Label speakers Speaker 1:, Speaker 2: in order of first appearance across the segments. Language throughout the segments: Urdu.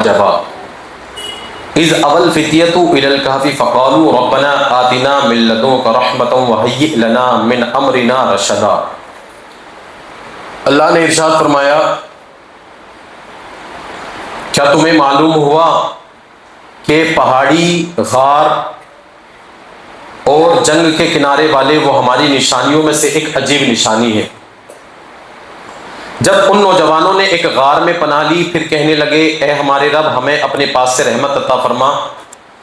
Speaker 1: جواب اذ اول فتیۃ الی الکہف فقالوا ربنا آتنا من لدنک رحمۃ وہیئ لنا من امرنا رشدا۔ اللہ نے ارشاد فرمایا کیا تمہیں معلوم ہوا کہ پہاڑی، غار اور جنگ کے کنارے والے وہ ہماری نشانیوں میں سے ایک عجیب نشانی ہے۔ جب ان نوجوانوں نے ایک غار میں پناہ لی پھر کہنے لگے اے ہمارے رب ہمیں اپنے پاس سے رحمت عطا فرما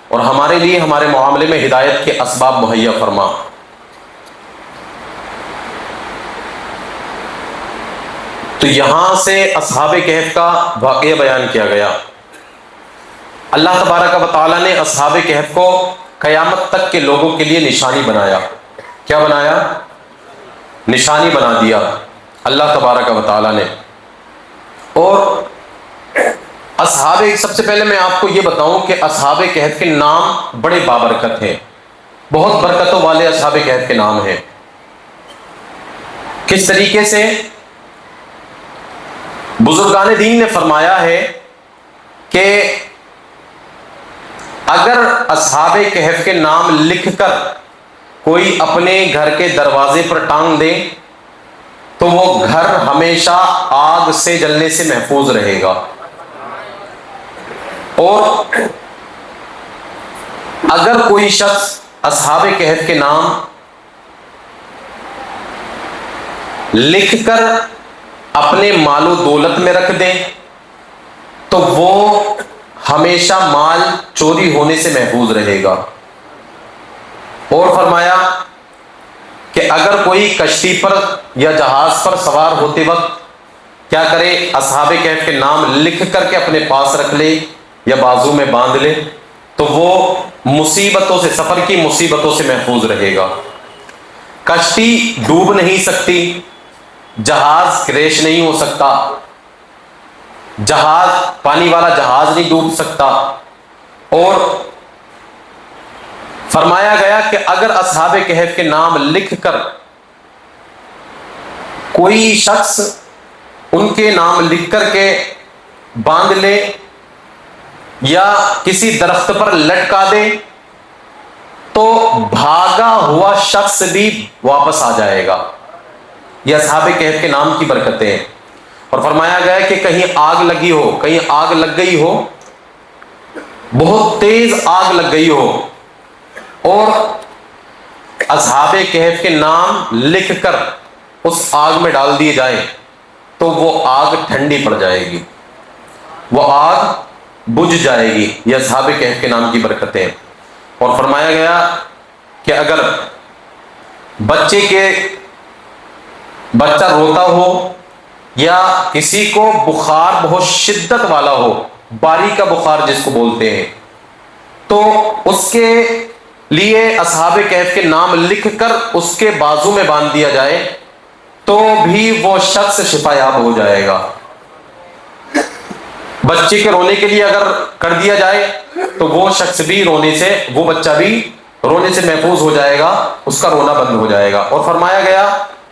Speaker 1: اور ہمارے لیے ہمارے معاملے میں ہدایت کے اسباب مہیا فرما۔ تو یہاں سے اصحاب کہف کا واقعہ بیان کیا گیا۔ اللہ تبارک و تعالیٰ نے اصحاب کہف کو قیامت تک کے لوگوں کے لیے نشانی بنایا۔ کیا بنایا؟ نشانی بنا دیا اللہ تبارک و تعالیٰ نے۔ اور اصحاب، سب سے پہلے میں آپ کو یہ بتاؤں کہ اصحاب کہف کے نام بڑے بابرکت ہیں، بہت برکتوں والے اصحاب کہف کے نام ہیں۔ کس طریقے سے؟ بزرگان دین نے فرمایا ہے کہ اگر اصحاب کہف کے نام لکھ کر کوئی اپنے گھر کے دروازے پر ٹانگ دے تو وہ گھر ہمیشہ آگ سے جلنے سے محفوظ رہے گا، اور اگر کوئی شخص اصحاب کہف کے نام لکھ کر اپنے مال و دولت میں رکھ دے تو وہ ہمیشہ مال چوری ہونے سے محفوظ رہے گا۔ اور فرمایا کہ اگر کوئی کشتی پر یا جہاز پر سوار ہوتے وقت کیا کرے، اصحاب کہف کے نام لکھ کر کے اپنے پاس رکھ لے یا بازو میں باندھ لے تو وہ مصیبتوں سے، سفر کی مصیبتوں سے محفوظ رہے گا۔ کشتی ڈوب نہیں سکتی، جہاز کریش نہیں ہو سکتا، جہاز، پانی والا جہاز نہیں ڈوب سکتا۔ اور فرمایا گیا کہ اگر اصحاب کہف کے نام لکھ کر کوئی شخص ان کے نام لکھ کر کے باندھ لے یا کسی درخت پر لٹکا دے تو بھاگا ہوا شخص بھی واپس آ جائے گا۔ یہ اصحاب کہف کے نام کی برکتیں ہیں۔ اور فرمایا گیا کہ کہیں آگ لگی ہو، کہیں آگ لگ گئی ہو، بہت تیز آگ لگ گئی ہو اور اصحاب کہف کے نام لکھ کر اس آگ میں ڈال دیے جائیں تو وہ آگ ٹھنڈی پڑ جائے گی، وہ آگ بجھ جائے گی۔ یہ اصحاب کہف کے نام کی برکتیں ہیں۔ اور فرمایا گیا کہ اگر بچہ روتا ہو یا کسی کو بخار بہت شدت والا ہو، باری کا بخار جس کو بولتے ہیں، تو اس کے لیے اصحاب کہف کے نام لکھ کر اس کے بازو میں باندھ دیا جائے تو بھی وہ شخص شفا یاب ہو جائے گا۔ بچے کے رونے کے لیے اگر کر دیا جائے تو وہ شخص بھی رونے سے، وہ بچہ بھی رونے سے محفوظ ہو جائے گا، اس کا رونا بند ہو جائے گا۔ اور فرمایا گیا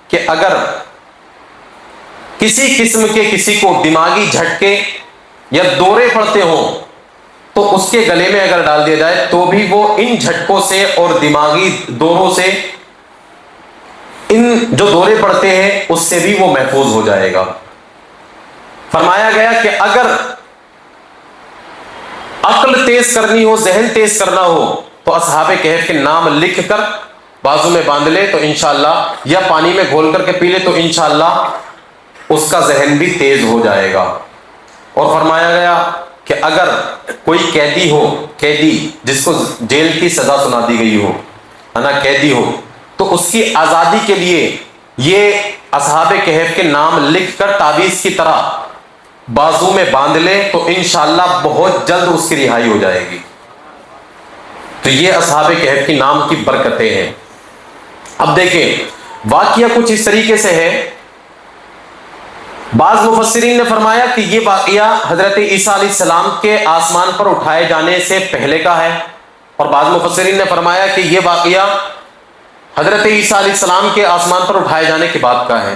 Speaker 1: کہ اگر کسی قسم کے کسی کو دماغی جھٹکے یا دورے پڑتے ہوں تو اس کے گلے میں اگر ڈال دیا جائے تو بھی وہ ان جھٹکوں سے اور دماغی دوروں سے، ان جو دورے پڑتے ہیں اس سے بھی وہ محفوظ ہو جائے گا۔ فرمایا گیا کہ اگر عقل تیز کرنی ہو، ذہن تیز کرنا ہو تو اصحاب کہف کے نام لکھ کر بازو میں باندھ لے تو انشاءاللہ، یا پانی میں گھول کر کے پی لے تو انشاءاللہ اس کا ذہن بھی تیز ہو جائے گا۔ اور فرمایا گیا کہ اگر کوئی قیدی ہو، قیدی جس کو جیل کی سزا سنا دی گئی ہو، ہے نا، قیدی ہو، تو اس کی آزادی کے لیے یہ اصحاب کہف کے نام لکھ کر تعویذ کی طرح بازو میں باندھ لے تو انشاءاللہ بہت جلد اس کی رہائی ہو جائے گی۔ تو یہ اصحاب کہف کی نام کی برکتیں ہیں۔ اب دیکھیں واقعہ کچھ اس طریقے سے ہے۔ بعض مفسرین نے فرمایا کہ یہ واقعہ حضرت عیسیٰ علیہ السلام کے آسمان پر اٹھائے جانے سے پہلے کا ہے، اور بعض مفسرین نے فرمایا کہ یہ واقعہ حضرت عیسیٰ علیہ السلام کے آسمان پر اٹھائے جانے کے بعد کا ہے۔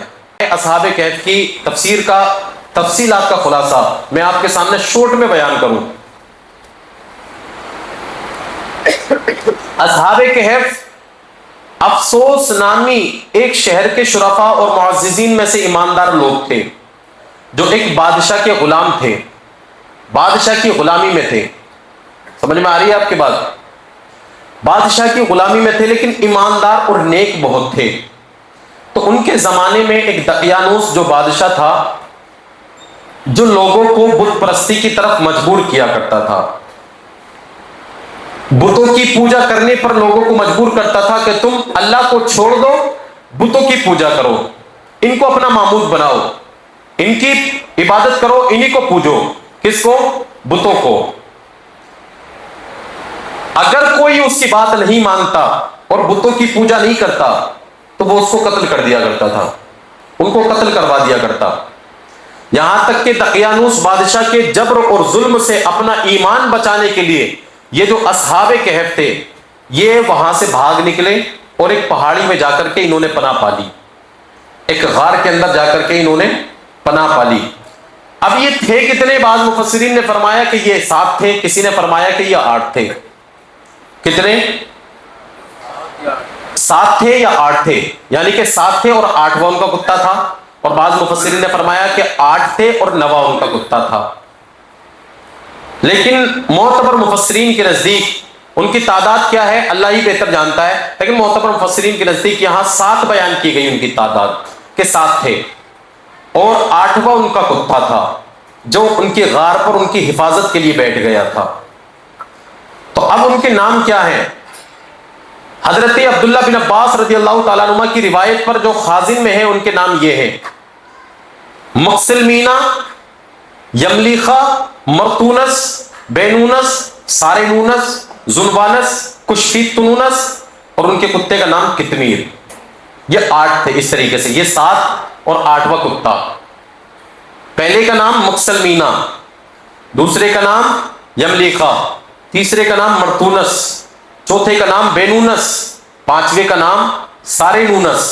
Speaker 1: اصحاب کہف کی تفسیر کا تفصیلات کا خلاصہ میں آپ کے سامنے شورٹ میں بیان کروں۔ اصحاب کہف افسوس نامی ایک شہر کے شرفاء اور معززین میں سے ایماندار لوگ تھے، جو ایک بادشاہ کے غلام تھے، بادشاہ کی غلامی میں تھے۔ سمجھ میں آ رہی ہے آپ کی بات؟ بادشاہ کی غلامی میں تھے لیکن ایماندار اور نیک بہت تھے۔ تو ان کے زمانے میں ایک دقیانوس جو بادشاہ تھا، جو لوگوں کو بت پرستی کی طرف مجبور کیا کرتا تھا، بتوں کی پوجا کرنے پر لوگوں کو مجبور کرتا تھا کہ تم اللہ کو چھوڑ دو، بتوں کی پوجا کرو، ان کو اپنا معبود بناؤ، ان کی عبادت کرو، انہی کو پوجو۔ کس کو؟ بتوں کو۔ اگر کوئی اس کی بات نہیں مانتا اور بتوں کی پوجا نہیں کرتا تو وہ اس کو قتل کر دیا کرتا تھا، ان کو قتل کروا دیا کرتا۔ یہاں تک کہ دقیانوس بادشاہ کے جبر اور ظلم سے اپنا ایمان بچانے کے لیے یہ جو اصحاب کہف تھے، یہ وہاں سے بھاگ نکلے اور ایک پہاڑی میں جا کر کے انہوں نے پناہ پا لی، ایک غار کے اندر جا کر کے انہوں نے پناہ پا لی۔ اب یہ تھے کتنے؟ بعض مفسرین نے فرمایا کہ یہ 7 تھے، کسی نے فرمایا کہ یہ 8 تھے۔ کتنے؟ 7 تھے یا 8 تھے؟ یعنی کہ 7 تھے اور 8واں ان کا کتا تھا، اور بعض مفسرین نے فرمایا کہ 8 تھے اور 9واں ان کا کتا تھا۔ لیکن معتبر مفسرین کے نزدیک ان کی تعداد کیا ہے اللہ ہی بہتر جانتا ہے، لیکن معتبر مفسرین کے نزدیک یہاں 7 بیان کی گئی ان کی تعداد کہ 7 تھے، اور 8واں ان کا کتا تھا جو ان کی غار پر ان کی حفاظت کے لیے بیٹھ گیا تھا۔ تو اب ان کے نام کیا ہیں؟ حضرت عبداللہ بن عباس رضی اللہ تعالیٰ عنہ کی روایت پر جو خازن میں ہیں ان کے نام یہ ہیں: مقسلمینا، یملیخا، مرتونس، بینونس، سارنونس، زنوانس، کشفیتنونس، اور ان کے کتے کا نام کتمیر۔ یہ 8 تھے اس طریقے سے، یہ 7 اور 8واں کتا۔ پہلے کا نام مقسلمینا، دوسرے کا نام یملیخا، تیسرے کا نام مرتونس، چوتھے کا نام بینونس، پانچویں کا نام سارنونس،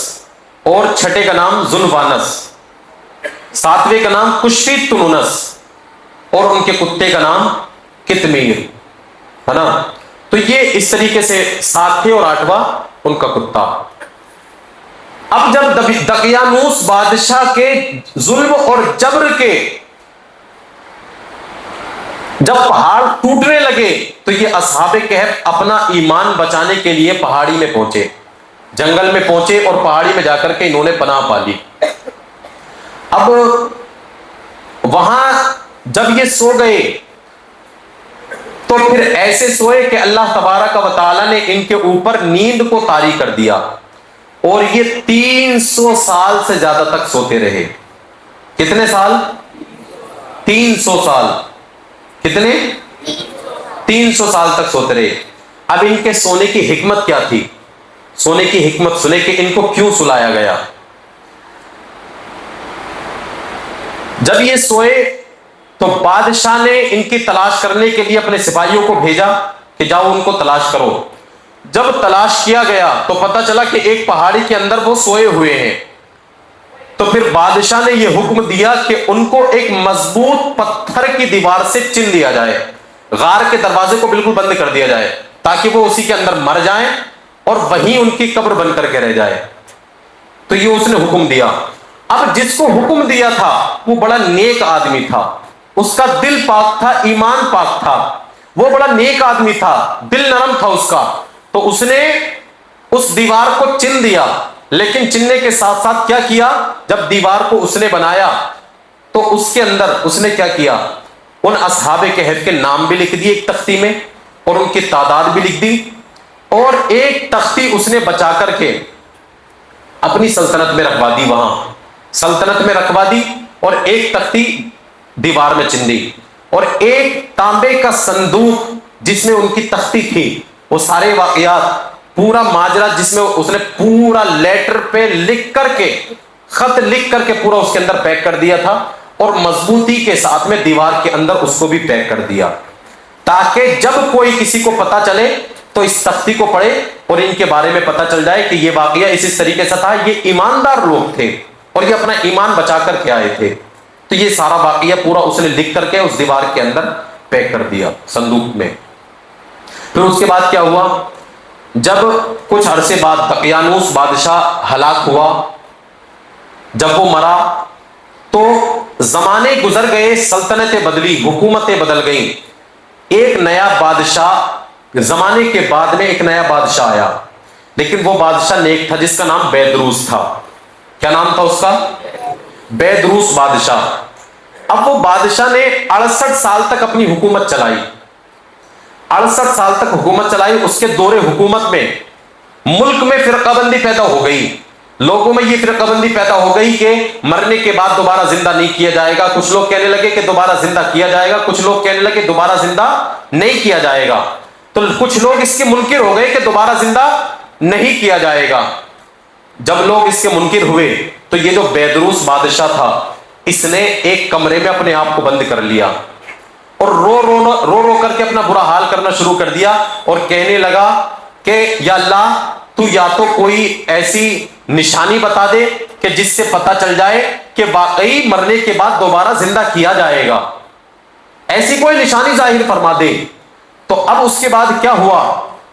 Speaker 1: اور چھٹے کا نام زنوانس، ساتویں کا نام کشفیتنونس، اور ان کے کتے کا نام کتمیر، ہے نا؟ تو یہ اس طریقے سے 7 تھے اور 8واں ان کا کتا۔ اب جب دقیانوس بادشاہ کے ظلم اور جبر کے جب پہاڑ ٹوٹنے لگے تو یہ اصحاب کہف اپنا ایمان بچانے کے لیے پہاڑی میں پہنچے، جنگل میں پہنچے، اور پہاڑی میں جا کر کے انہوں نے پناہ پا لی۔ اب وہاں جب یہ سو گئے تو پھر ایسے سوئے کہ اللہ تبارک و تعالی نے ان کے اوپر نیند کو طاری کر دیا، اور یہ 300 سال سے زیادہ تک سوتے رہے۔ کتنے سال؟ 300 سال۔ کتنے؟ 300 سال تک سوتے رہے۔ اب ان کے سونے کی حکمت کیا تھی؟ سونے کی حکمت سنے کہ ان کو کیوں سلایا گیا۔ جب یہ سوئے تو بادشاہ نے ان کی تلاش کرنے کے لیے اپنے سپاہیوں کو بھیجا کہ جاؤ ان کو تلاش کرو۔ جب تلاش کیا گیا تو پتہ چلا کہ ایک پہاڑی کے اندر وہ سوئے ہوئے ہیں۔ تو پھر بادشاہ نے یہ حکم دیا کہ ان کو ایک مضبوط پتھر کی دیوار سے چن دیا جائے، غار کے دروازے کو بالکل بند کر دیا جائے تاکہ وہ اسی کے اندر مر جائیں اور وہیں ان کی قبر بن کر کے رہ جائے۔ تو یہ اس نے حکم دیا۔ اب جس کو حکم دیا تھا وہ بڑا نیک آدمی تھا، اس کا دل پاک تھا، ایمان پاک تھا، وہ بڑا نیک آدمی تھا، دل نرم تھا اس کا۔ تو اس نے اس دیوار کو چن دیا، لیکن چننے کے ساتھ ساتھ کیا کیا؟ جب دیوار کو اس نے بنایا تو اس کے اندر اس نے کیا کیا؟ ان اصحاب کہف کے نام بھی لکھ دیے ایک تختی میں، اور ان کی تعداد بھی لکھ دی، اور ایک تختی اس نے بچا کر کے اپنی سلطنت میں رکھوا دی، وہاں سلطنت میں رکھوا دی، اور ایک تختی دیوار میں چن دی، اور ایک تانبے کا صندوق جس میں ان کی تختی تھی، وہ سارے واقعات، پورا ماجرا جس میں اس نے پورا لیٹر پہ لکھ کر کے، خط لکھ کر کے پورا اس کے اندر پیک کر دیا تھا، اور مضبوطی کے ساتھ میں دیوار کے اندر اس کو بھی پیک کر دیا، تاکہ جب کوئی کسی کو پتا چلے تو اس تختی کو پڑھے اور ان کے بارے میں پتا چل جائے کہ یہ واقعہ اس طریقے سے تھا، یہ ایماندار لوگ تھے اور یہ اپنا ایمان بچا کر کے آئے تھے۔ تو یہ سارا واقعہ پورا اس نے لکھ کر کے اس دیوار کے اندر پیک کر دیا صندوق میں. پھر اس کے بعد کیا ہوا، جب کچھ عرصے بعد دقیانوس بادشاہ ہلاک ہوا، جب وہ مرا تو زمانے گزر گئے، سلطنتیں بدلی، حکومتیں بدل گئیں. ایک نیا بادشاہ، زمانے کے بعد میں ایک نیا بادشاہ آیا، لیکن وہ بادشاہ نیک تھا جس کا نام بیدروس تھا. کیا نام تھا اس کا؟ بیدروس بادشاہ. اب وہ بادشاہ نے 68 سال تک اپنی حکومت چلائی، 68 سال تک حکومت چلائی. اس کے دور حکومت میں ملک میں فرقہ بندی پیدا ہو گئی، لوگوں میں یہ فرقہ بندی پیدا ہو گئی کہ مرنے کے بعد دوبارہ زندہ نہیں کیا جائے گا. کچھ لوگ کہنے لگے کہ دوبارہ زندہ کیا جائے گا، کچھ لوگ کہنے لگے دوبارہ زندہ نہیں کیا جائے گا. تو کچھ لوگ اس کے منکر ہو گئے کہ دوبارہ زندہ نہیں کیا جائے گا. جب لوگ اس کے منکر ہوئے تو یہ جو بیدروس بادشاہ تھا، اس نے ایک کمرے میں اپنے آپ کو بند کر لیا اور رو کر کے اپنا برا حال کرنا شروع کر دیا اور کہنے لگا کہ یا اللہ، تو یا تو کوئی ایسی نشانی بتا دے کہ جس سے پتہ چل جائے کہ واقعی مرنے کے بعد دوبارہ زندہ کیا جائے گا، ایسی کوئی نشانی ظاہر فرما دے. تو اب اس کے بعد کیا ہوا،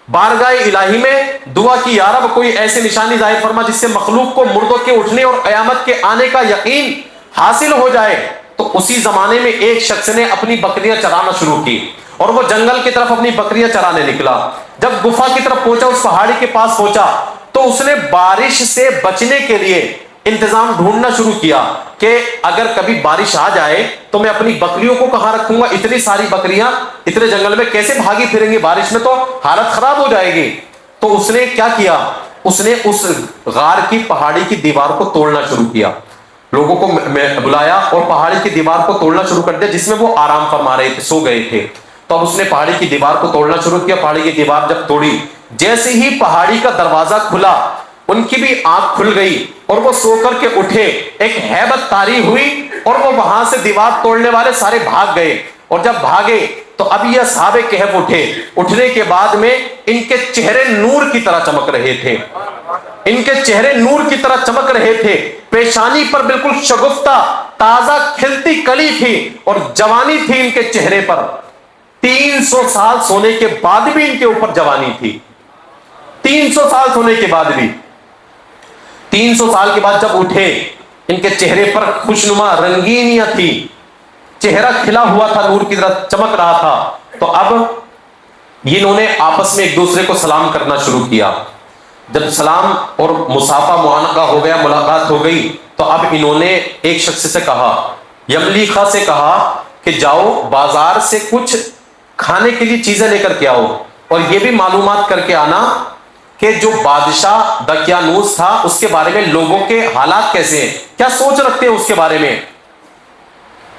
Speaker 1: بارگاہ الہی میں دعا کی، یا رب کوئی ایسی نشانی ظاہر فرما جس سے مخلوق کو مردوں کے اٹھنے اور قیامت کے آنے کا یقین حاصل ہو جائے. تو اسی زمانے میں ایک شخص نے اپنی بکریاں چرانا شروع کی اور وہ جنگل کی طرف اپنی بکریاں چرانے نکلا. جب گفا کی طرف پہنچا، اس پہاڑی کے پاس پہنچا، تو اس نے بارش سے بچنے کے لیے انتظام ڈھونڈنا شروع کیا کہ اگر کبھی بارش آ جائے تو میں اپنی بکریوں کو کہاں رکھوں گا، اتنی ساری بکریاں اتنے جنگل میں کیسے بھاگی پھریں گی، بارش میں تو حالت خراب ہو جائے گی. تو اس نے کیا کیا، اس نے اس غار کی پہاڑی کی دیوار کو توڑنا شروع کیا، لوگوں کو بلایا اور پہاڑی کی دیوار کو توڑنا شروع کر دیا جس میں وہ آرام فرما رہے تھے، سو گئے تھے. تو اب اس نے پہاڑی کی دیوار کو توڑنا شروع کیا. پہاڑی کی دیوار جب توڑی، جیسے ہی پہاڑی کا دروازہ کھلا، ان کی بھی آنکھ کھل گئی اور وہ سو کر کے اٹھے. ایک ہیبت طاری ہوئی اور وہ وہاں سے دیوار توڑنے والے سارے بھاگ گئے. اور جب بھاگے تو اب یہ اصحاب کہف اٹھے. اٹھنے کے بعد میں ان کے چہرے نور کی طرح چمک رہے تھے، ان کے چہرے نور کی طرح چمک رہے تھے، پیشانی پر بالکل شگفتہ تازہ کھلتی کلی تھی اور جوانی تھی ان کے چہرے پر. 300 سال سونے کے بعد بھی ان کے اوپر جوانی تھی، 300 سال سونے کے بعد بھی. 300 سال کے بعد جب اٹھے، ان کے چہرے پر خوشنما رنگینیاں تھی، چہرہ کھلا ہوا تھا، نور کی طرح چمک رہا تھا. تو اب انہوں نے آپس میں ایک دوسرے کو سلام کرنا شروع کیا. جب سلام اور مصافحہ معانقہ ہو گیا، ملاقات ہو گئی، تو اب انہوں نے ایک شخص سے کہا، یملیخا سے کہا کہ جاؤ بازار سے کچھ کھانے کے لیے چیزیں لے کر کے آؤ اور یہ بھی معلومات کر کے آنا کہ جو بادشاہ دقیانوس تھا اس کے بارے میں لوگوں کے حالات کیسے ہیں، کیا سوچ رکھتے ہیں اس کے بارے میں،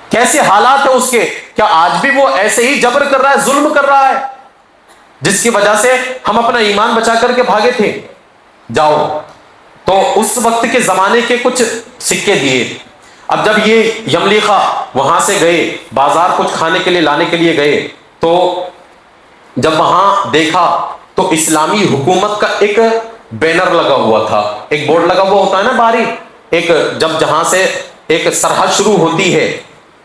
Speaker 1: کیسے حالات ہیں اس کے، کیا آج بھی وہ ایسے ہی جبر کر رہا ہے، ظلم کر رہا ہے جس کی وجہ سے ہم اپنا ایمان بچا کر کے بھاگے تھے. جاؤ. تو اس وقت کے زمانے کے کچھ سکے دیے. اب جب یہ یملیخا وہاں سے گئے، بازار کچھ کھانے کے لیے لانے کے لیے گئے، تو جب وہاں دیکھا تو اسلامی حکومت کا ایک بینر لگا ہوا تھا، ایک بورڈ لگا ہوا ہوتا ہے نا باہر، ایک جب جہاں سے ایک سرحد شروع ہوتی ہے،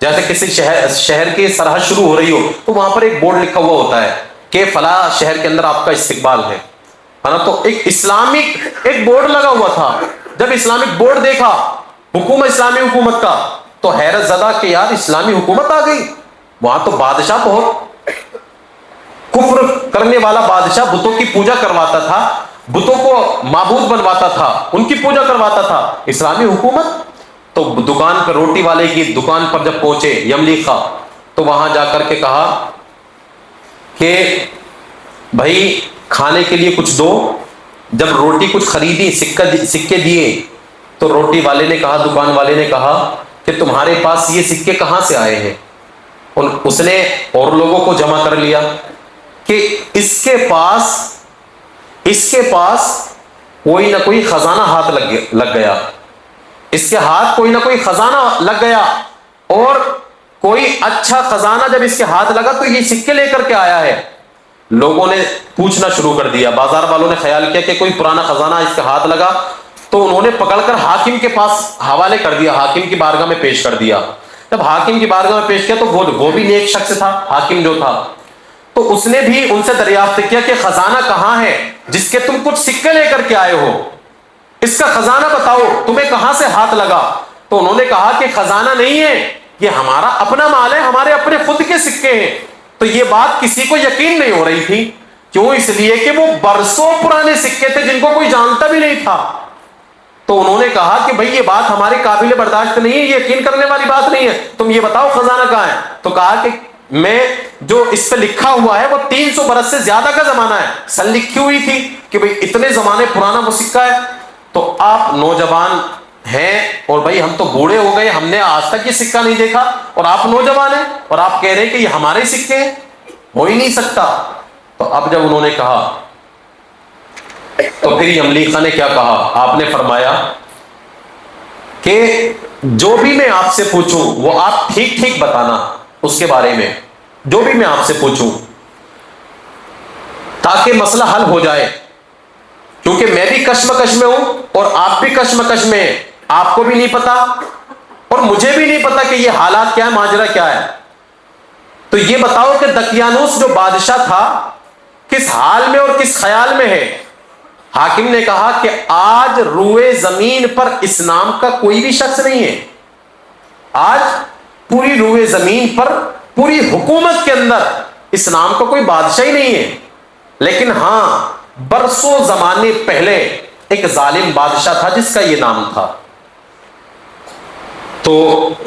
Speaker 1: جیسے کسی شہر کی سرحد شروع ہو رہی ہو تو وہاں پر ایک بورڈ لکھا ہوا ہوتا ہے کہ فلاں شہر کے اندر آپ کا استقبال ہے نا. تو ایک اسلامک ایک بورڈ لگا ہوا تھا. جب اسلامک بورڈ دیکھا حکومت، اسلامی حکومت کا، تو حیرت زدہ کہ یار اسلامی حکومت آ گئی. وہاں تو بادشاہ بہت کفر کرنے والا بادشاہ بتوں کی پوجا کرواتا تھا، بتوں کو معبود بنواتا تھا، ان کی پوجا کرواتا تھا. اسلامی حکومت. تو دکان پر، روٹی والے کی دکان پر جب پہنچے یملیخا، تو وہاں جا کر کے کہا کہ بھائی کھانے کے لیے کچھ دو. جب روٹی کچھ خریدی، سکے دیے، تو روٹی والے نے کہا، دکان والے نے کہا کہ تمہارے پاس یہ سکے کہاں سے آئے ہیں. اس نے اور لوگوں کو جمع کر لیا کہ اس کے پاس کوئی نہ کوئی خزانہ ہاتھ لگ گیا، اس کے ہاتھ کوئی نہ کوئی خزانہ لگ گیا، اور کوئی اچھا خزانہ جب اس کے ہاتھ لگا تو یہ سکے لے کر کے آیا ہے. لوگوں نے پوچھنا شروع کر دیا، بازار والوں نے خیال کیا کہ کوئی پرانا خزانہ اس کے ہاتھ لگا، تو انہوں نے پکڑ کر حاکم کے پاس حوالے کر دیا، حاکم کی بارگاہ میں پیش کر دیا. جب جب حاکم کی بارگاہ میں پیش کیا تو وہ بھی نیک شخص تھا، حاکم جو تھا، تو اس نے بھی ان سے دریافت کیا کہ خزانہ کہاں ہے جس کے تم کچھ سکے لے کر کے آئے ہو، اس کا خزانہ بتاؤ، تمہیں کہاں سے ہاتھ لگا؟ تو انہوں نے کہا کہ خزانہ نہیں ہے، یہ ہمارا اپنا مال ہے، ہمارے اپنے خود کے سکے ہیں۔ تو یہ بات کسی کو یقین نہیں ہو رہی تھی، کیوں؟ اس لیے کہ وہ برسوں پرانے سکے تھے جن کو کوئی جانتا بھی نہیں تھا۔ تو انہوں نے کہا کہ بھئی یہ بات ہمارے قابل برداشت نہیں ہے، یہ یقین کرنے والی بات نہیں ہے، تم یہ بتاؤ خزانہ کہاں ہے؟ تو کہا کہ میں جو اس پہ لکھا ہوا ہے وہ 300 برس سے زیادہ کا زمانہ ہے، سن لکھی ہوئی تھی کہ بھئی اتنے زمانے پرانا وہ سکہ ہے۔ تو آپ نوجوان ہیں اور بھئی ہم تو بوڑھے ہو گئے، ہم نے آج تک یہ سکہ نہیں دیکھا، اور آپ نوجوان ہیں اور آپ کہہ رہے ہیں کہ یہ ہمارے سکے ہیں، ہو ہی نہیں سکتا۔ تو اب جب انہوں نے کہا تو پھر یملیخا نے کیا کہا؟ آپ نے فرمایا کہ جو بھی میں آپ سے پوچھوں وہ آپ ٹھیک ٹھیک بتانا اس کے بارے میں، جو بھی میں آپ سے پوچھوں، تاکہ مسئلہ حل ہو جائے، کیونکہ میں بھی کشمکش میں ہوں اور آپ بھی کشمکش میں ہیں، آپ کو بھی نہیں پتا اور مجھے بھی نہیں پتا کہ یہ حالات کیا ہے، ماجرا کیا ہے۔ تو یہ بتاؤ کہ دقیانوس جو بادشاہ تھا کس حال میں اور کس خیال میں ہے؟ حاکم نے کہا کہ آج روئے زمین پر اس نام کا کوئی بھی شخص نہیں ہے، آج پوری روئے زمین پر پوری حکومت کے اندر اس نام کا کوئی بادشاہ ہی نہیں ہے، لیکن ہاں برسوں زمانے پہلے ایک ظالم بادشاہ تھا جس کا یہ نام تھا۔ تو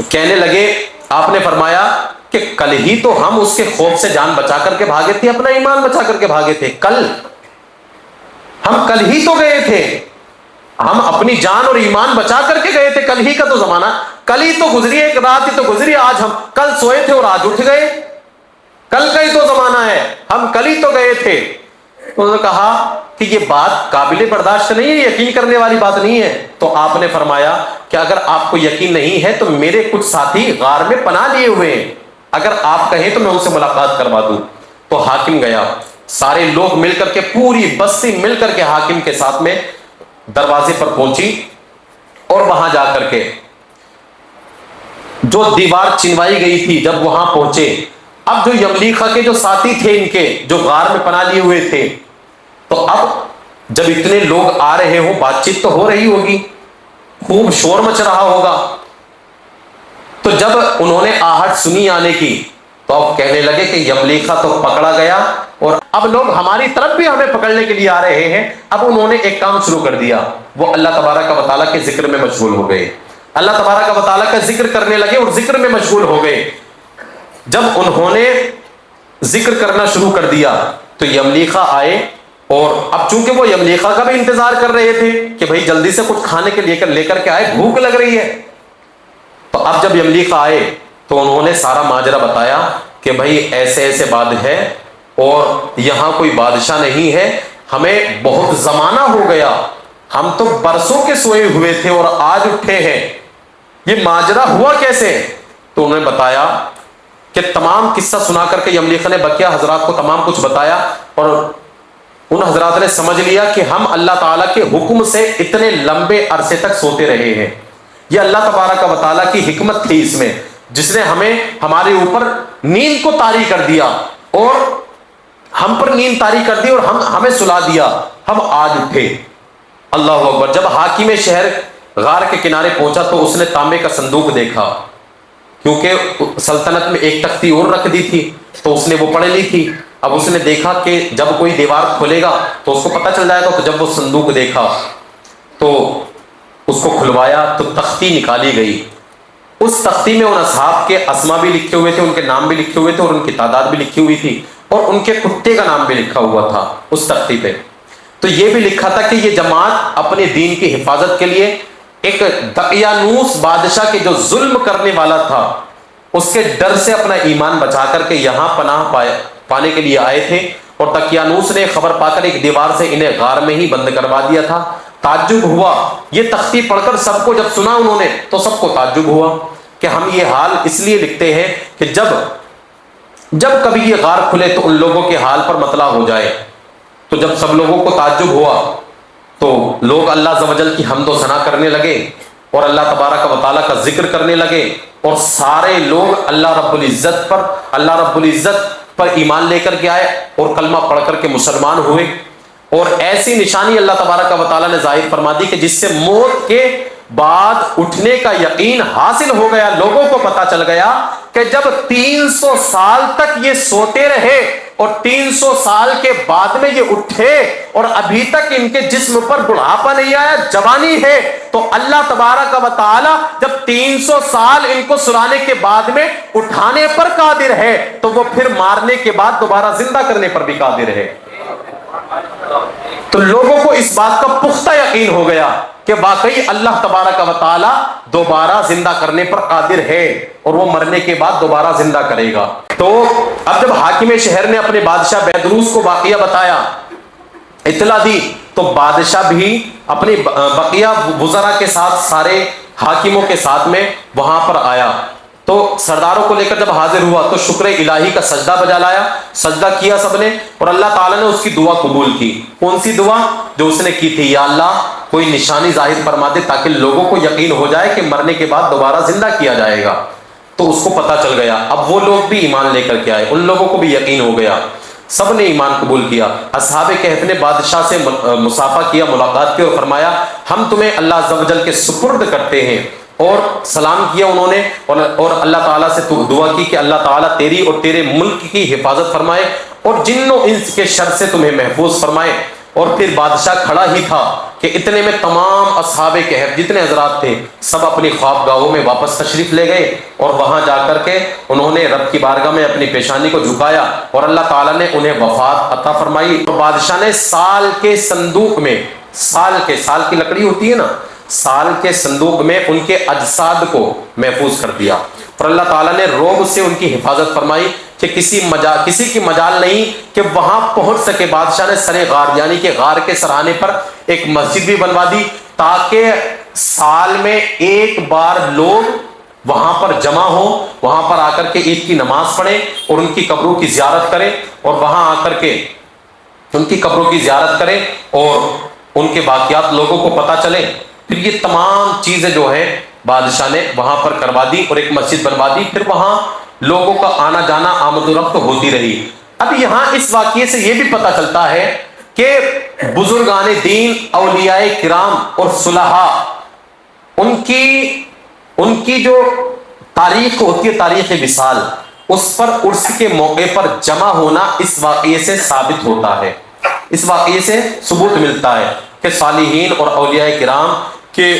Speaker 1: کہنے لگے، آپ نے فرمایا کہ کل ہی تو ہم اس کے خوف سے جان بچا کر کے بھاگے تھے، اپنا ایمان بچا کر کے بھاگے تھے، ہم کل ہی تو گئے تھے، ہم اپنی جان اور ایمان بچا کر کے گئے تھے، کل ہی کا تو زمانہ، کل ہی تو گزری، ایک رات ہی تو گزری، آج ہم کل سوئے تھے اور آج اٹھ گئے، کل کا ہی تو زمانہ ہے، ہم کل ہی تو گئے تھے۔ انہوں نے کہا کہ یہ بات قابل برداشت نہیں ہے، یقین کرنے والی بات نہیں ہے۔ تو آپ نے فرمایا کہ اگر آپ کو یقین نہیں ہے تو میرے کچھ ساتھی غار میں پناہ لیے ہوئے ہیں، اگر آپ کہیں تو میں ان سے ملاقات کروا دوں۔ تو حاکم گیا، سارے لوگ مل کر کے، پوری بستی مل کر کے حاکم کے ساتھ میں دروازے پر پہنچی، اور وہاں جا کر کے جو دیوار چنوائی گئی تھی جب وہاں پہنچے، اب جو یملیخا کے جو ساتھی تھے ان کے جو غار میں پناہ لیے ہوئے تھے، تو اب جب اتنے لوگ آ رہے ہوں بات چیت تو ہو رہی ہوگی، خوب شور مچ رہا ہوگا، تو جب انہوں نے آہٹ سنی آنے کی تو اب کہنے لگے کہ یملیخا تو پکڑا گیا اور اب لوگ ہماری طرف بھی ہمیں پکڑنے کے لیے آ رہے ہیں۔ اب انہوں نے ایک کام شروع کر دیا، وہ اللہ تبارک و تعالیٰ کے ذکر میں مشغول ہو گئے، اللہ تبارک و تعالیٰ کا ذکر کرنے لگے اور ذکر میں مشغول ہو گئے۔ جب انہوں نے ذکر کرنا شروع کر دیا تو یملیخا آئے، اور اب چونکہ وہ یملیخا کا بھی انتظار کر رہے تھے کہ بھئی جلدی سے کچھ کھانے کے لے کر کے آئے، بھوک لگ رہی ہے۔ تو اب جب یملیخا آئے تو انہوں نے سارا ماجرا بتایا کہ بھئی ایسے ایسے بات ہے اور یہاں کوئی بادشاہ نہیں ہے، ہمیں بہت زمانہ ہو گیا، ہم تو برسوں کے سوئے ہوئے تھے اور آج اٹھے ہیں، یہ ماجرا ہوا کیسے؟ تو انہوں نے بتایا کہ تمام قصہ سنا کر کے یملیخا نے بقیہ حضرات کو تمام کچھ بتایا، اور ان حضرات نے سمجھ لیا کہ ہم اللہ تعالیٰ کے حکم سے اتنے لمبے عرصے تک سوتے رہے ہیں، یہ اللہ تبارک و تعالیٰ کی حکمت تھی اس میں، جس نے ہمیں ہمارے اوپر نیند کو طاری کر دیا اور ہم پر نیند طاری کر دی اور ہمیں سلا دیا، ہم آج اٹھے۔ اللہ اکبر۔ جب حاکم شہر غار کے کنارے پہنچا تو اس نے تانبے کا صندوق دیکھا، کیونکہ سلطنت میں ایک تختی اور رکھ دی تھی تو اس نے وہ پڑھ لی تھی۔ اب اس نے دیکھا کہ جب کوئی دیوار کھولے گا تو اس کو پتہ چل جائے گا، تو جب وہ صندوق دیکھا تو اس کو کھلوایا تو تختی نکالی گئی۔ اس تختی میں ان اصحاب کے اسما بھی لکھے ہوئے تھے، ان کے نام بھی لکھے ہوئے تھے اور ان کی تعداد بھی لکھی ہوئی تھی، اور ان کے کتے کا نام بھی لکھا ہوا تھا اس تختی پہ۔ تو یہ بھی لکھا تھا کہ یہ جماعت اپنے دین کی حفاظت کے لیے ایک دقیانوس بادشاہ کے جو ظلم کرنے والا تھا اس کے ڈر سے اپنا ایمان بچا کر کے یہاں پناہ پانے کے لیے آئے تھے، اور دقیانوس نے خبر پا کر ایک دیوار سے انہیں غار میں ہی بند کروا دیا تھا۔ تعجب ہوا، یہ تختی پڑھ کر سب کو جب سنا انہوں نے تو سب کو تعجب ہوا کہ ہم یہ حال اس لیے لکھتے ہیں کہ جب کبھی یہ غار کھلے تو ان لوگوں کے حال پر مطلع ہو جائے۔ تو جب سب لوگوں کو تعجب ہوا تو لوگ اللہ عز و جل کی حمد و ثنا کرنے لگے اور اللہ تبارک و تعالیٰ کا ذکر کرنے لگے، اور سارے لوگ اللہ رب العزت پر ایمان لے کر کے آئے اور کلمہ پڑھ کر کے مسلمان ہوئے۔ اور ایسی نشانی اللہ تبارک و تعالیٰ نے ظاہر فرما دی کہ جس سے موت کے بعد اٹھنے کا یقین حاصل ہو گیا۔ لوگوں کو پتا چل گیا کہ جب 300 سال تک یہ سوتے رہے اور 300 سال کے بعد میں یہ اٹھے اور ابھی تک ان کے جسم پر بڑھاپا نہیں آیا، جوانی ہے، تو اللہ تبارک و تعالی جب 300 سال ان کو سلانے کے بعد میں اٹھانے پر قادر ہے تو وہ پھر مارنے کے بعد دوبارہ زندہ کرنے پر بھی قادر ہے۔ تو لوگوں کو اس بات کا پختہ یقین ہو گیا کہ واقعی اللہ تبارک و تعالی دوبارہ زندہ کرنے پر قادر ہے اور وہ مرنے کے بعد دوبارہ زندہ کرے گا۔ تو اب جب حاکم شہر نے اپنے بادشاہ بہدروس کو واقعہ بتایا، اطلاع دی، تو بادشاہ بھی اپنی بقیہ وزراء کے ساتھ، سارے حاکموں کے ساتھ میں وہاں پر آیا۔ تو سرداروں کو لے کر جب حاضر ہوا تو شکر الہی کا سجدہ بجا لایا، سجدہ کیا سب نے، اور اللہ تعالیٰ نے اس کی دعا قبول کی۔ کون سی دعا؟ جو اس نے کی تھی، یا اللہ کوئی نشانی ظاہر فرما دے تاکہ لوگوں کو یقین ہو جائے کہ مرنے کے بعد دوبارہ زندہ کیا جائے گا۔ تو اس کو پتا چل گیا، اب وہ لوگ بھی ایمان لے کر کے آئے، ان لوگوں کو بھی یقین ہو گیا، سب نے ایمان قبول کیا۔ اصحاب کہف نے بادشاہ سے مصافحہ کیا، ملاقات کی، اور فرمایا ہم تمہیں اللہ عز و جل کے سپرد کرتے ہیں، اور سلام کیا انہوں نے، اور اللہ تعالیٰ سے دعا کی کہ اللہ تعالیٰ تیری اور تیرے ملک کی حفاظت فرمائے اور جن و انس کے شر سے تمہیں محفوظ فرمائے۔ اور پھر بادشاہ کھڑا ہی تھا کہ اتنے میں تمام اصحاب کہف جتنے حضرات تھے سب اپنی خواب گاہوں میں واپس تشریف لے گئے، اور وہاں جا کر کے انہوں نے رب کی بارگاہ میں اپنی پیشانی کو جھکایا اور اللہ تعالیٰ نے انہیں وفات عطا فرمائی۔ اور بادشاہ نے سال کے صندوق میں، سال کی لکڑی ہوتی ہے نا، سال کے صندوق میں ان کے اجساد کو محفوظ کر دیا، اور اللہ تعالیٰ نے رعب سے ان کی حفاظت فرمائی کہ کسی کی مجال نہیں کہ وہاں پہنچ سکے۔ بادشاہ نے سرے غار یعنی کہ غار کے سرانے پر ایک مسجد بھی بنوا دی تاکہ سال میں ایک بار لوگ وہاں پر جمع ہوں، وہاں پر آ کر کے عید کی نماز پڑھیں اور ان کی قبروں کی زیارت کریں، اور وہاں آ کر کے ان کی قبروں کی زیارت کریں اور ان کے واقعات لوگوں کو پتہ چلیں۔ پھر یہ تمام چیزیں جو ہیں بادشاہ نے وہاں پر کروا دی اور ایک مسجد بنوا دی، پھر وہاں لوگوں کا آنا جانا، آمد و رفت ہوتی رہی۔ اب یہاں اس واقعے سے یہ بھی پتہ چلتا ہے کہ بزرگان دین، اولیاء کرام اور صلحاء، ان کی جو تاریخ ہوتی ہے، تاریخ وصال، اس پر عرس کے موقع پر جمع ہونا اس واقعے سے ثابت ہوتا ہے، اس واقعے سے ثبوت ملتا ہے کہ صالحین اور اولیاء کرام کے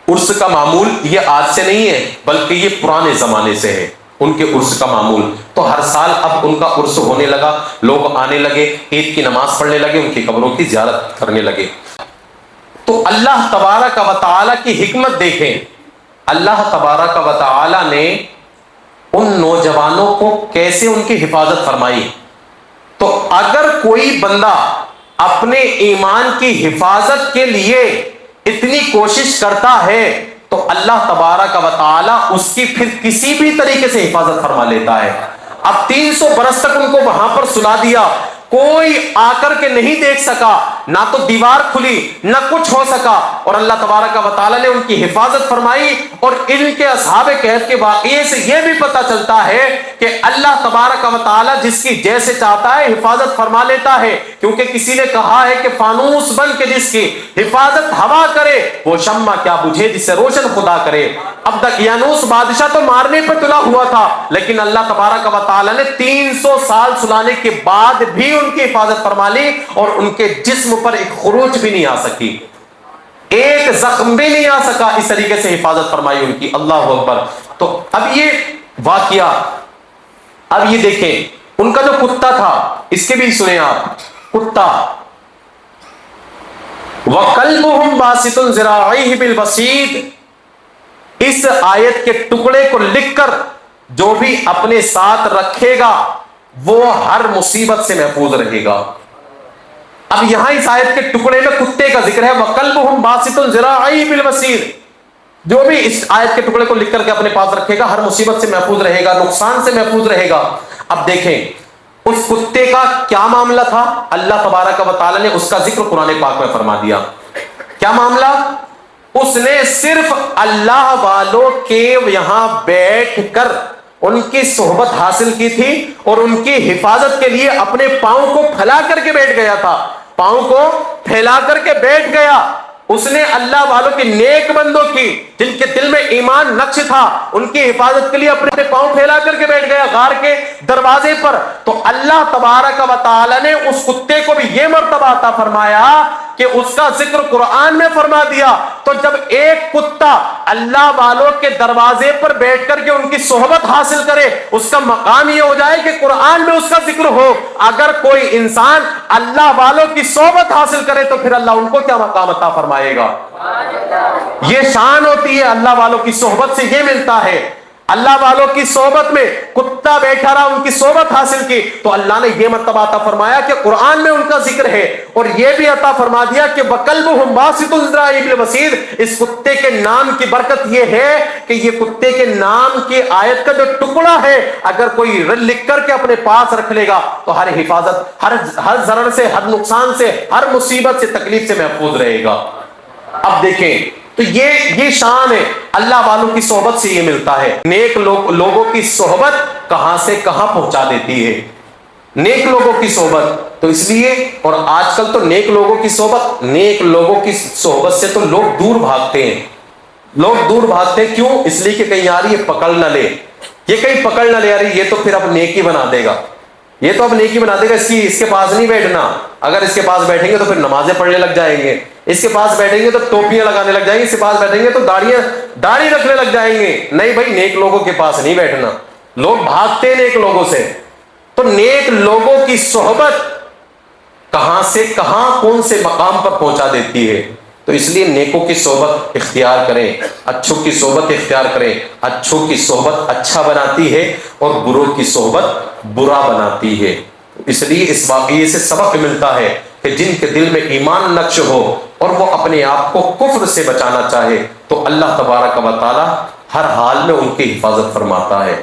Speaker 1: عرس کا معمول یہ آج سے نہیں ہے بلکہ یہ پرانے زمانے سے ہے، ان کے عرس کا معمول۔ تو ہر سال اب ان کا عرس ہونے لگا، لوگ آنے لگے، عید کی نماز پڑھنے لگے، ان کی قبروں کی زیارت کرنے لگے۔ تو اللہ تبارک و تعالی کی حکمت دیکھیں، اللہ تبارک و تعالی نے ان نوجوانوں کو کیسے ان کی حفاظت فرمائی۔ تو اگر کوئی بندہ اپنے ایمان کی حفاظت کے لیے اتنی کوشش کرتا ہے تو اللہ تبارک و تعالی اس کی پھر کسی بھی طریقے سے حفاظت فرما لیتا ہے۔ اب 300 برس تک ان کو وہاں پر سلا دیا، کوئی آ کر کے نہیں دیکھ سکا، نہ تو دیوار کھلی نہ کچھ ہو سکا، اور اللہ تبارک و تعالی نے ان کی حفاظت فرمائی۔ اور ان کے اصحاب کہف کے واقعے سے یہ بھی پتہ چلتا ہے کہ اللہ تبارک و تعالی جس کی جیسے چاہتا ہے حفاظت فرما لیتا ہے، کیونکہ کسی نے کہا ہے کہ فانوس بن کے جس کی حفاظت ہوا کرے وہ شمع کیا بجھے جس سے روشن خدا کرے۔ اب دقیانوس بادشاہ تو مارنے پر تلا ہوا تھا، لیکن اللہ تبارک و تعالی نے 300 سال سلانے کے بعد بھی ان کی حفاظت فرما لی، اور ان کے جسم پر ایک خروج بھی نہیں آ سکی، ایک زخم بھی نہیں آ سکا، اس طریقے سے حفاظت فرمائی ان کی۔ اللہ اکبر۔ تو اب یہ واقعہ، اب یہ دیکھیں ان کا جو کتا تھا، اس کے بھی سنیں آپ، کتا وَقَلْبُهُمْ بَاسِطٌ ذِرَاعَيْهِ بِالْوَصِيدِ، اس آیت کے ٹکڑے کو لکھ کر جو بھی اپنے ساتھ رکھے گا وہ ہر مصیبت سے محفوظ رہے گا۔ اب یہاں اس آیت کے ٹکڑے میں کتے کا ذکر ہے، وَقَلْبُهُمْ بَاسِطٌ ذِرَاعَيْهِ بِالْوَصِيدِ، جو بھی اس آیت کے ٹکڑے کو لکھ کر کے اپنے پاس رکھے گا ہر مصیبت سے محفوظ رہے گا، نقصان سے محفوظ رہے گا۔ اب دیکھیں اس کتے کا کیا معاملہ تھا، اللہ تبارک و تعالی نے اس کا ذکر قرآن پاک میں فرما دیا۔ کیا معاملہ؟ اس نے صرف اللہ والوں کے یہاں بیٹھ کر ان کی صحبت حاصل کی تھی اور ان کی حفاظت کے لیے اپنے پاؤں کو پھیلا کر کے بیٹھ گیا تھا، پاؤں کو پھیلا کر کے بیٹھ گیا۔ اس نے اللہ والوں کی، نیک بندوں کی، جن کے دل میں ایمان نقش تھا، ان کی حفاظت کے لیے اپنے پاؤں پھیلا کر کے بیٹھ گیا غار کے دروازے پر۔ تو اللہ تبارک و تعالی نے اس کتے کو بھی یہ مرتبہ عطا فرمایا کہ اس کا ذکر قرآن میں فرما دیا۔ تو جب ایک کتا اللہ والوں کے دروازے پر بیٹھ کر کے ان کی صحبت حاصل کرے، اس کا مقام یہ ہو جائے کہ قرآن میں اس کا ذکر ہو۔ اگر کوئی انسان اللہ والوں کی صحبت حاصل کرے تو پھر اللہ ان کو کیا مقام عطا فرمائے گا؟ یہ شان ہوتی ہے اللہ والوں کی صحبت سے، یہ ملتا ہے۔ اللہ والوں کی صحبت میں کتا بیٹھا رہا، ان کی صحبت حاصل کی تو اللہ نے یہ مرتبہ عطا فرمایا کہ قرآن میں ان کا ذکر ہے، اور یہ بھی عطا فرما دیا کہ وَكَلْبُهُمْ بَاسِطٌ ذِرَاعَيْهِ بِالْوَصِيدِ۔ اس کتے کے نام کی برکت یہ ہے کہ یہ کتے کے نام کی آیت کا جو ٹکڑا ہے اگر کوئی لکھ کر کے اپنے پاس رکھ لے گا تو ہر حفاظت، ہر ضرر سے، ہر نقصان سے، ہر مصیبت سے، تکلیف سے محفوظ رہے گا۔ اب دیکھیں تو یہ شان ہے اللہ والوں کی صحبت سے یہ ملتا ہے۔ نیک لوگوں کی صحبت کہاں سے کہاں پہنچا دیتی ہے، نیک لوگوں کی صحبت۔ تو اس لیے، اور آج کل تو نیک لوگوں کی صحبت سے تو لوگ دور بھاگتے ہیں۔ لوگ دور بھاگتے ہیں، کیوں؟ اس لیے کہ کہیں یار یہ پکڑ نہ لے، یہ کہیں پکڑ نہ لے، یار یہ تو پھر اب نیکی بنا دے گا، یہ تو اب نیکی بنا دے گا، اس کے پاس نہیں بیٹھنا۔ اگر اس کے پاس بیٹھیں گے تو پھر نمازیں پڑھنے لگ جائیں گے، اس کے پاس بیٹھیں گے تو ٹوپیاں لگانے لگ جائیں گے، اس کے پاس بیٹھیں گے تو داڑھی رکھنے لگ جائیں گے۔ نہیں بھائی، نیک لوگوں کے پاس نہیں بیٹھنا، لوگ بھاگتے ہیں نیک لوگوں سے۔ تو نیک لوگوں کی صحبت کہاں سے کہاں، کون سے مقام پر پہنچا دیتی ہے۔ تو اس لیے نیکوں کی صحبت اختیار کریں، اچھوں کی صحبت اختیار کریں۔ اچھوں کی صحبت اچھا بناتی ہے اور بروں کی صحبت برا بناتی ہے۔ اس لیے اس واقعے سے سبق ملتا ہے کہ جن کے دل میں ایمان نقش ہو اور وہ اپنے آپ کو کفر سے بچانا چاہے تو اللہ تبارک و تعالی ہر حال میں ان کی حفاظت فرماتا ہے۔